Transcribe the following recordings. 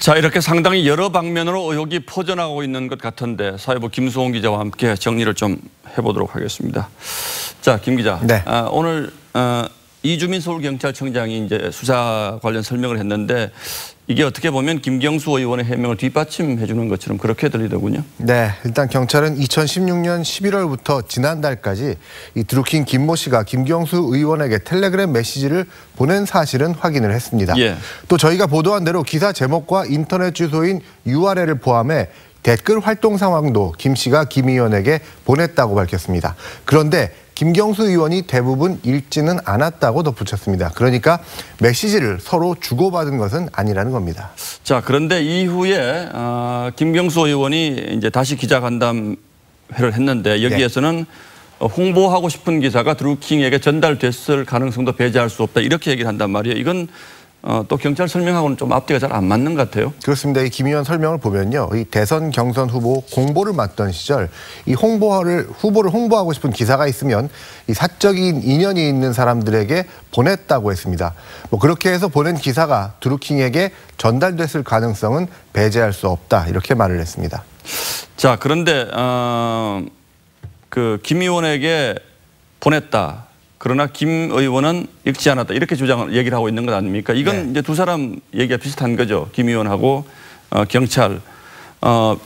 자, 이렇게 상당히 여러 방면으로 의혹이 퍼져나가고 있는 것 같은데 사회부 김수홍 기자와 함께 정리를 좀 해보도록 하겠습니다. 자, 김 기자. 네. 오늘 이주민 서울경찰청장이 이제 수사 관련 설명을 했는데 이게 어떻게 보면 김경수 의원의 해명을 뒷받침해 주는 것처럼 그렇게 들리더군요. 네, 일단 경찰은 2016년 11월부터 지난달까지 이 드루킹 김모 씨가 김경수 의원에게 텔레그램 메시지를 보낸 사실은 확인을 했습니다. 예. 또 저희가 보도한 대로 기사 제목과 인터넷 주소인 URL을 포함해 댓글 활동 상황도 김 씨가 김 의원에게 보냈다고 밝혔습니다. 그런데 김경수 의원이 대부분 읽지는 않았다고 덧붙였습니다. 그러니까 메시지를 서로 주고받은 것은 아니라는 겁니다. 자, 그런데 이후에 김경수 의원이 이제 다시 기자간담회를 했는데 여기에서는 홍보하고 싶은 기사가 드루킹에게 전달됐을 가능성도 배제할 수 없다 이렇게 얘기를 한단 말이에요. 이건 또 경찰 설명하고는 좀 앞뒤가 잘 안 맞는 것 같아요. 그렇습니다. 이 김 의원 설명을 보면요, 이 대선 경선 후보 공보를 맡던 시절 이 후보를 홍보하고 싶은 기사가 있으면 이 사적인 인연이 있는 사람들에게 보냈다고 했습니다. 뭐 그렇게 해서 보낸 기사가 드루킹에게 전달됐을 가능성은 배제할 수 없다 이렇게 말을 했습니다. 자, 그런데 그 김 의원에게 보냈다. 그러나 김 의원은 읽지 않았다. 이렇게 얘기를 하고 있는 것 아닙니까? 이건 이제 두 사람 얘기가 비슷한 거죠. 김 의원하고 경찰.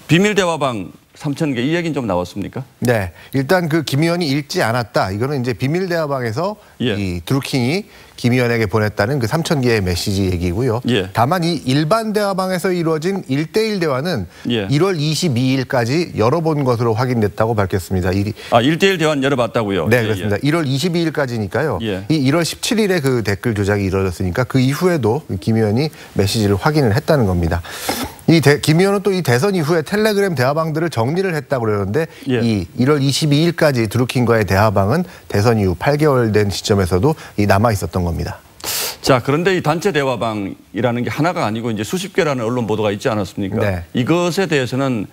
비밀 대화방 3,000개 이 얘기는 좀 나왔습니까? 네. 일단 그 김 의원이 읽지 않았다. 이거는 이제 비밀 대화방에서 이 드루킹이 김 의원에게 보냈다는 그 3,000개의 메시지 얘기고요. 다만 이 일반 대화방에서 이루어진 1대1 대화는 1월 22일까지 열어본 것으로 확인됐다고 밝혔습니다. 1대1 대화는 열어봤다고요? 네, 그렇습니다. 1월 22일까지니까요. 이 1월 17일에 그 댓글 조작이 이루어졌으니까 그 이후에도 김 의원이 메시지를 확인을 했다는 겁니다. 김 의원은 또 이 대선 이후에 텔레그램 대화방들을 정리를 했다고 그러는데 이 1월 22일까지 드루킹과의 대화방은 대선 이후 8개월 된 시점에서도 남아 있었던 겁니다. 자, 그런데 이 단체 대화방이라는 게 하나가 아니고 이제 수십 개라는 언론 보도가 있지 않았습니까? 네. 이것에 대해서는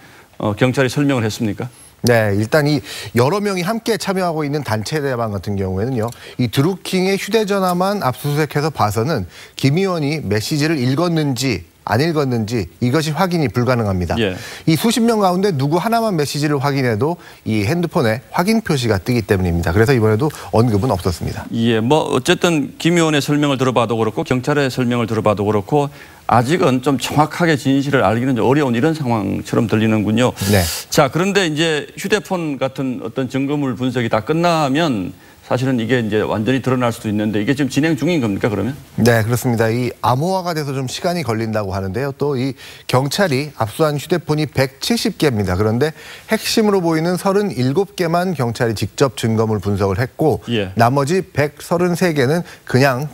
경찰이 설명을 했습니까? 네, 일단 이 여러 명이 함께 참여하고 있는 단체 대화방 같은 경우에는요, 이 드루킹의 휴대전화만 압수수색해서 봐서는 김 의원이 메시지를 읽었는지 안 읽었는지 이것이 확인이 불가능합니다. 이 수십 명 가운데 누구 하나만 메시지를 확인해도 이 핸드폰에 확인 표시가 뜨기 때문입니다. 그래서 이번에도 언급은 없었습니다. 예, 뭐 어쨌든 김 의원의 설명을 들어봐도 그렇고 경찰의 설명을 들어봐도 그렇고 아직은 좀 정확하게 진실을 알기는 좀 어려운 이런 상황처럼 들리는군요. 네. 자, 그런데 이제 휴대폰 같은 어떤 증거물 분석이 다 끝나면 사실은 이게 이제 완전히 드러날 수도 있는데 이게 지금 진행 중인 겁니까, 그러면? 네, 그렇습니다. 이 암호화가 돼서 좀 시간이 걸린다고 하는데요. 또 이 경찰이 압수한 휴대폰이 170개입니다. 그런데 핵심으로 보이는 37개만 경찰이 직접 증거물 분석을 했고 나머지 133개는 그냥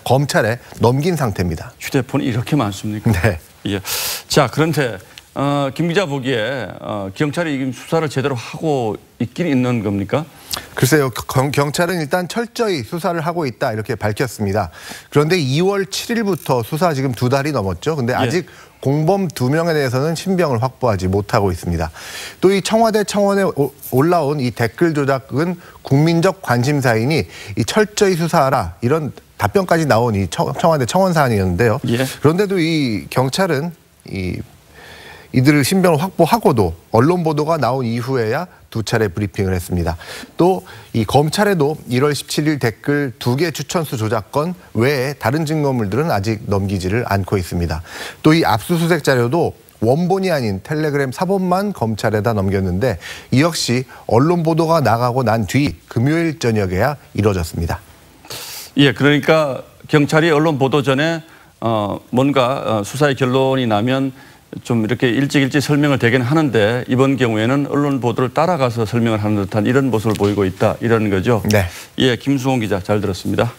검찰에 넘긴 상태입니다. 휴대폰이 이렇게 많습니까? 네. 예. 자, 그런데 김 기자 보기에 경찰이 지금 수사를 제대로 하고 있긴 있는 겁니까? 글쎄요, 경찰은 일단 철저히 수사를 하고 있다 이렇게 밝혔습니다. 그런데 2월 7일부터 수사 지금 2달이 넘었죠. 근데 아직 공범 2명에 대해서는 신병을 확보하지 못하고 있습니다. 또 이 청와대 청원에 올라온 이 댓글 조작은 국민적 관심사이니 이 철저히 수사하라 이런 답변까지 나온 이 청와대 청원 사안이었는데요. 그런데도 이 경찰은 이들을 신병을 확보하고도 언론 보도가 나온 이후에야 2차례 브리핑을 했습니다. 또 이 검찰에도 1월 17일 댓글 2개 추천수 조작건 외에 다른 증거물들은 아직 넘기지를 않고 있습니다. 또 이 압수수색 자료도 원본이 아닌 텔레그램 사본만 검찰에다 넘겼는데 이 역시 언론 보도가 나가고 난 뒤 금요일 저녁에야 이뤄졌습니다. 예, 그러니까 경찰이 언론 보도 전에 뭔가 수사의 결론이 나면 좀 이렇게 일찍 설명을 되긴 하는데 이번 경우에는 언론 보도를 따라가서 설명을 하는 듯한 이런 모습을 보이고 있다 이런 거죠. 네. 예, 김수홍 기자 잘 들었습니다.